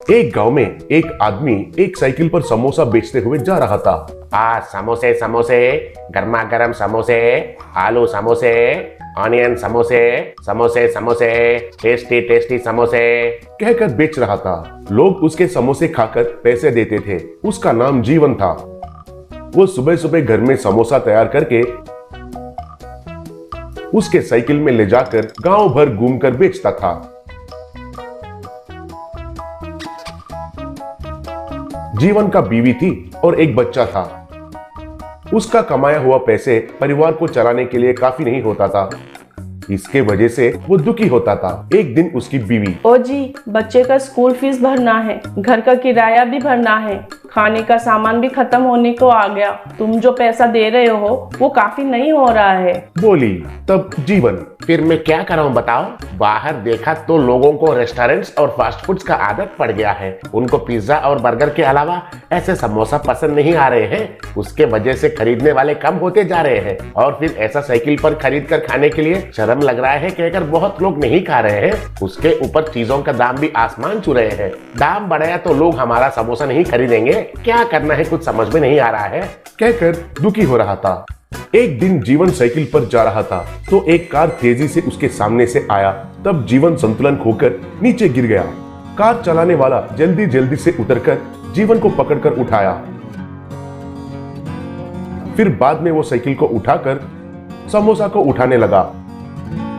एक गांव में एक आदमी एक साइकिल पर समोसा बेचते हुए जा रहा था। समोसे समोसे, गर्मा गर्म समोसे, आलू समोसे, ऑनियन समोसे, समोसे समोसे, टेस्टी टेस्टी समोसे कहकर बेच रहा था। लोग उसके समोसे खाकर पैसे देते थे। उसका नाम जीवन था। वो सुबह सुबह घर में समोसा तैयार करके उसके साइकिल में ले जाकर गांव भर घूमकर बेचता था। जीवन का बीवी थी और एक बच्चा था। उसका कमाया हुआ पैसे परिवार को चलाने के लिए काफी नहीं होता था। इसके वजह से वो दुखी होता था। एक दिन उसकी बीवी, ओ जी, बच्चे का स्कूल फीस भरना है, घर का किराया भी भरना है, खाने का सामान भी खत्म होने को आ गया। तुम जो पैसा दे रहे हो वो काफी नहीं हो रहा है, बोली। तब जीवन, फिर मैं क्या करूं बताओ। बाहर देखा तो लोगों को रेस्टोरेंट्स और फास्ट फूड्स का आदत पड़ गया है। उनको पिज्जा और बर्गर के अलावा ऐसे समोसा पसंद नहीं आ रहे हैं। उसके वजह से खरीदने वाले कम होते जा रहे हैं और फिर ऐसा साइकिल पर खरीद कर खाने के लिए शर्म लग रहा है कहकर बहुत लोग नहीं खा रहे हैं। उसके ऊपर चीजों का दाम भी आसमान छू रहे हैं। दाम बढ़ाया तो लोग हमारा समोसा नहीं खरीदेंगे। क्या करना है कुछ समझ में नहीं आ रहा है, कहकर दुखी हो रहा था। एक दिन जीवन साइकिल पर जा रहा था तो एक कार तेजी से उसके सामने से आया। तब जीवन संतुलन खोकर नीचे गिर गया। कार चलाने वाला जल्दी जल्दी से उतरकर जीवन को पकड़कर उठाया। फिर बाद में वो साइकिल को उठाकर समोसा को उठाने लगा।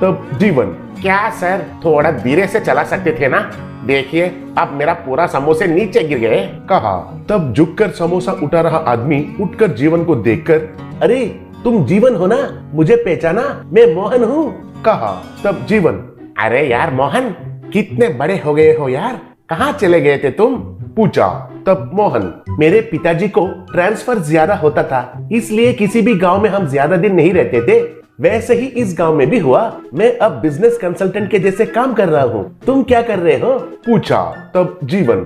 तब जीवन, क्या सर थोड़ा धीरे से चला सकते थे ना, देखिए अब मेरा पूरा समोसे नीचे गिर गए, कहा। तब झुककर समोसा उठा रहा आदमी उठकर जीवन को देखकर, अरे तुम जीवन हो ना, मुझे पहचाना, मैं मोहन हूँ, कहा। तब जीवन, अरे यार मोहन, कितने बड़े हो गए हो यार, कहाँ चले गए थे तुम, पूछा। तब मोहन, मेरे पिताजी को ट्रांसफर ज्यादा होता था, इसलिए किसी भी गांव में हम ज्यादा दिन नहीं रहते थे। वैसे ही इस गांव में भी हुआ। मैं अब बिजनेस कंसल्टेंट के जैसे काम कर रहा हूँ। तुम क्या कर रहे हो, पूछा। तब जीवन,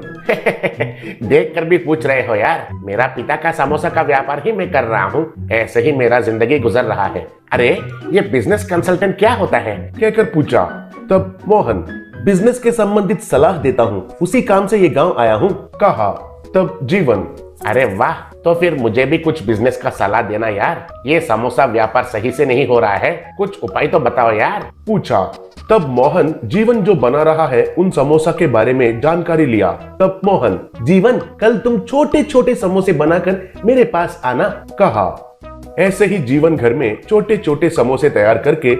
देख कर भी पूछ रहे हो यार, मेरा पिता का समोसा का व्यापार ही मैं कर रहा हूँ। ऐसे ही मेरा जिंदगी गुजर रहा है। अरे ये बिजनेस कंसल्टेंट क्या होता है, कहकर पूछा। तब मोहन, बिजनेस के संबंधित सलाह देता हूँ, उसी काम से ये गांव आया हूँ, कहा। तब जीवन, अरे वाह, तो फिर मुझे भी कुछ बिजनेस का सलाह देना यार। ये समोसा व्यापार सही से नहीं हो रहा है, कुछ उपाय तो बताओ यार, पूछा। तब मोहन जीवन जो बना रहा है उन समोसा के बारे में जानकारी लिया। तब मोहन, जीवन कल तुम छोटे छोटे समोसे बनाकर मेरे पास आना, कहा। ऐसे ही जीवन घर में छोटे छोटे समोसे तैयार करके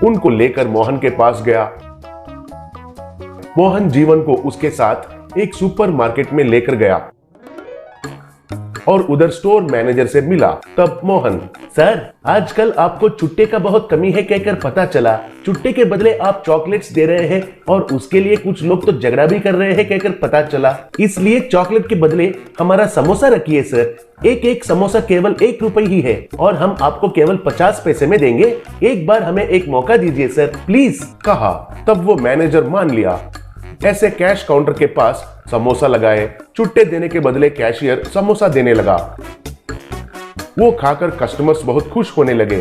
उनको लेकर मोहन के पास गया। मोहन जीवन को उसके साथ एक सुपरमार्केट में लेकर गया और उधर स्टोर मैनेजर से मिला। तब मोहन, सर आजकल आपको चुट्टे का बहुत कमी है कहकर पता चला। चुट्टे के बदले आप चॉकलेट्स दे रहे हैं और उसके लिए कुछ लोग तो झगड़ा भी कर रहे हैं कहकर पता चला। इसलिए चॉकलेट के बदले हमारा समोसा रखिए सर। एक एक समोसा केवल 1 रुपए ही है और हम आपको केवल 50 पैसे में देंगे। एक बार हमें एक मौका दीजिए सर, प्लीज, कहा। तब वो मैनेजर मान लिया। ऐसे कैश काउंटर के पास समोसा लगाए। चुट्टे देने के बदले कैशियर समोसा देने लगा। वो खाकर कस्टमर्स बहुत खुश होने लगे।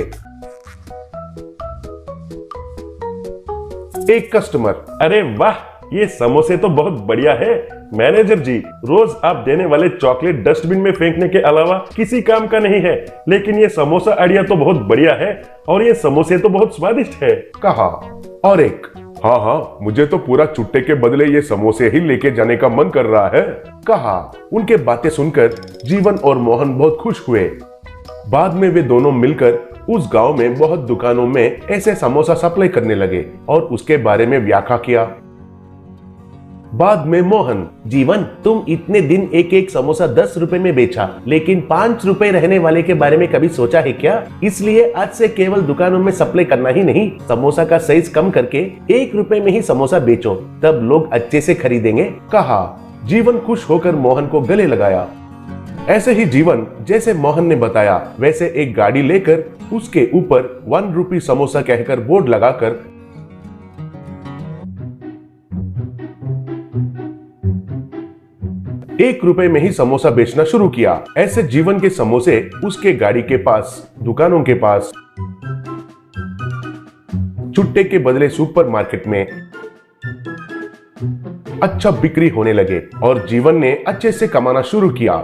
एक कस्टमर, अरे वाह, ये समोसे तो बहुत बढ़िया है। मैनेजर जी, रोज आप देने वाले चॉकलेट डस्टबिन में फेंकने के अलावा किसी काम का नहीं है, लेकिन ये समोसा आइडिया तो बहुत बढ़िया है और ये समोसे तो बहुत स्वादिष्ट है, कहा। और एक, हाँ हाँ, मुझे तो पूरा चुट्टे के बदले ये समोसे ही लेके जाने का मन कर रहा है, कहा। उनके बातें सुनकर जीवन और मोहन बहुत खुश हुए। बाद में वे दोनों मिलकर उस गांव में बहुत दुकानों में ऐसे समोसा सप्लाई करने लगे और उसके बारे में व्याख्या किया। बाद में मोहन, जीवन तुम इतने दिन एक एक समोसा 10 रुपए में बेचा, लेकिन 5 रुपए रहने वाले के बारे में कभी सोचा है क्या? इसलिए आज से केवल दुकानों में सप्लाई करना ही नहीं, समोसा का साइज कम करके 1 रुपए में ही समोसा बेचो, तब लोग अच्छे से खरीदेंगे, कहा। जीवन खुश होकर मोहन को गले लगाया। ऐसे ही जीवन जैसे मोहन ने बताया वैसे एक गाड़ी लेकर उसके ऊपर 1 रुपी समोसा कहकर बोर्ड लगाकर 1 रुपए में ही समोसा बेचना शुरू किया। ऐसे जीवन के समोसे उसके गाड़ी के पास, दुकानों के पास चुट्टे के बदले सुपरमार्केट में अच्छा बिक्री होने लगे और जीवन ने अच्छे से कमाना शुरू किया।